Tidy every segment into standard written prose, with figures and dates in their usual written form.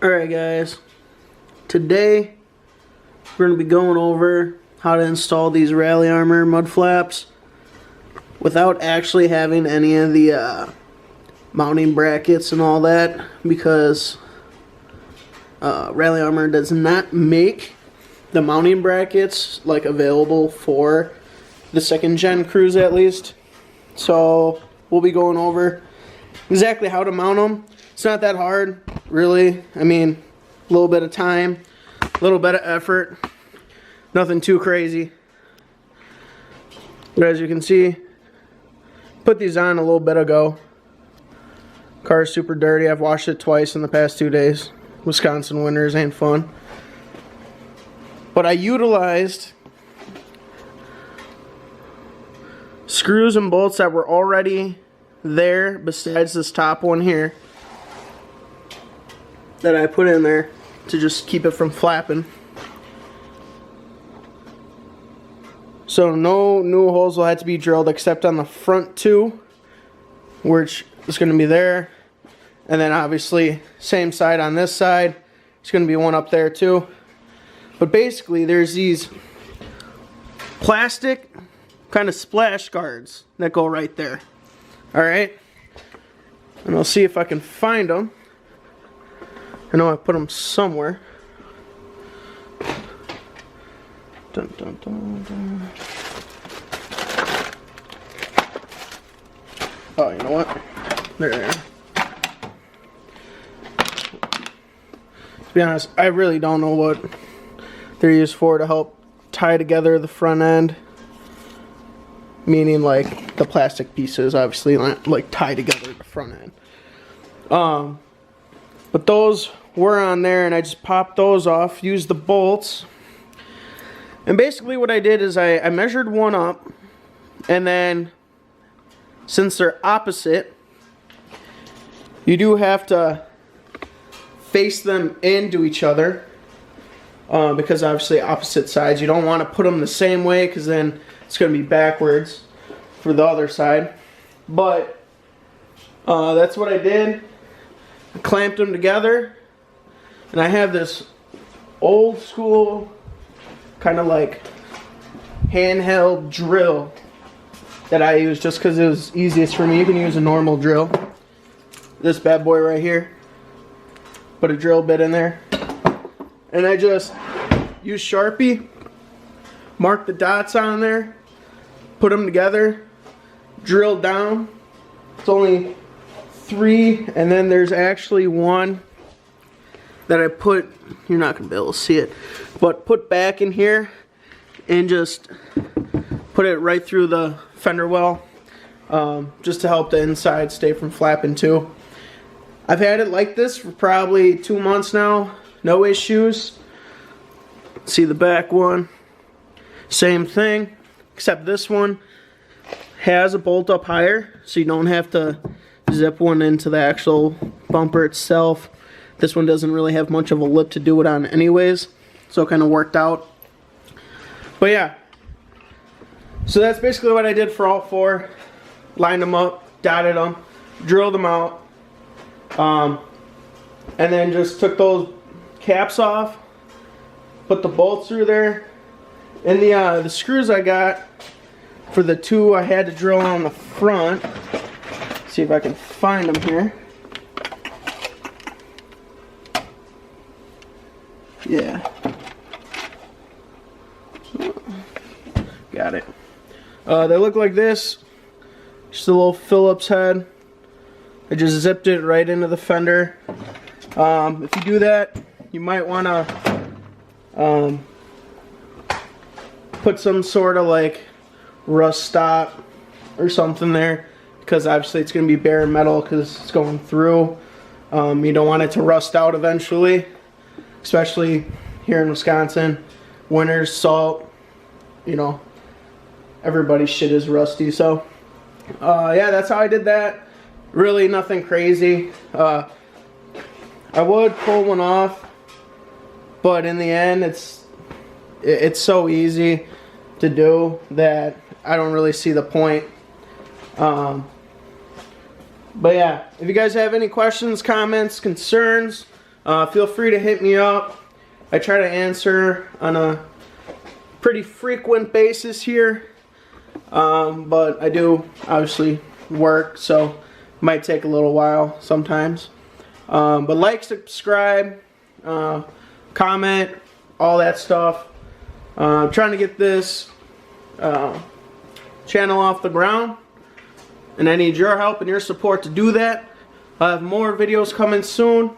Alright guys, today we're going to be going over how to install these rally armor mud flaps without actually having any of the mounting brackets and all that, because rally armor does not make the mounting brackets like available for the 2nd gen Cruze at least. So we'll be going over exactly how to mount them. It's not that hard, really. I mean, a little bit of time, a little bit of effort, nothing too crazy. But as you can see, put these on a little bit ago. Car's super dirty. I've washed it twice in the past 2 days. Wisconsin winters ain't fun. But I utilized screws and bolts that were already there besides this top one here that I put in there to just keep it from flapping. So no new holes will have to be drilled except on the front two, which is going to be there, and then obviously same side on this side. It's going to be one up there too. But basically there's these plastic kind of splash guards that go right there. Alright, and I'll see if I can find them. I know I put them somewhere. Dun, dun, dun, dun. Oh, you know what? There they are. To be honest, I really don't know what they're used for, to help tie together the front end. Meaning like the plastic pieces, obviously, like tie together the front end. But those were on there and I just popped those off, used the bolts. And basically what I did is I measured one up, and then since they're opposite, you do have to face them into each other, because obviously opposite sides. You don't want to put them the same way because then it's going to be backwards for the other side. But that's what I did. I clamped them together, and I have this old school kind of like handheld drill that I use just because it was easiest for me. You can use a normal drill. This bad boy right here. Put a drill bit in there, and I just use Sharpie, mark the dots on there, put them together, drill down. It's only 3, and then there's actually one that I put, you're not going to be able to see it, but put back in here and just put it right through the fender well, just to help the inside stay from flapping too. I've had it like this for probably 2 months now, no issues. See the back one, same thing, except this one has a bolt up higher, so you don't have to zip one into the actual bumper itself. This one doesn't really have much of a lip to do it on anyways, so it kind of worked out. But yeah, so that's basically what I did for all 4. Lined them up, dotted them, drilled them out, and then just took those caps off, put the bolts through there, and the screws I got for the 2 I had to drill on the front. See if I can find them here. Yeah. Got it. They look like this. Just a little Phillips head. I just zipped it right into the fender. If you do that, you might want to put some sort of like rust stop or something there, because obviously it's going to be bare metal because it's going through. You don't want it to rust out eventually, especially here in Wisconsin. Winters, salt, you know, everybody's shit is rusty. So yeah, that's how I did that. Really nothing crazy. I would pull one off, but in the end it's so easy to do that I don't really see the point. But yeah, if you guys have any questions, comments, concerns, feel free to hit me up. I try to answer on a pretty frequent basis here, but I do obviously work, so it might take a little while sometimes. But like, subscribe, comment, all that stuff. I'm trying to get this channel off the ground, and I need your help and your support to do that. I have more videos coming soon.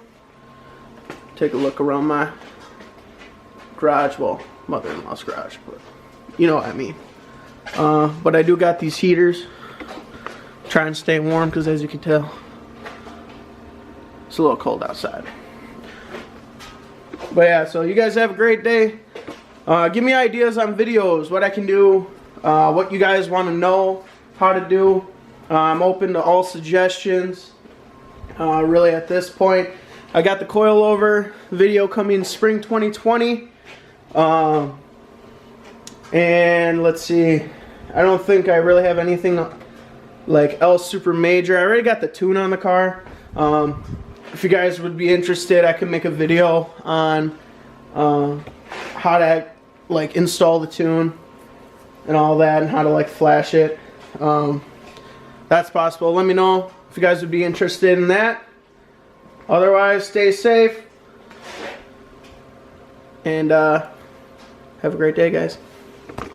Take a look around my garage, well, mother-in-law's garage, but you know what I mean. But I do got these heaters. Try and stay warm because, as you can tell, it's a little cold outside. But yeah, so you guys have a great day. Give me ideas on videos, what I can do, what you guys want to know how to do. I'm open to all suggestions. Really, at this point, I got the coilover video coming spring 2020. And let's see, I don't think I really have anything like else super major. I already got the tune on the car. If you guys would be interested, I can make a video on how to like install the tune and all that, and how to like flash it. That's possible. Let me know if you guys would be interested in that. Otherwise, stay safe and have a great day, guys.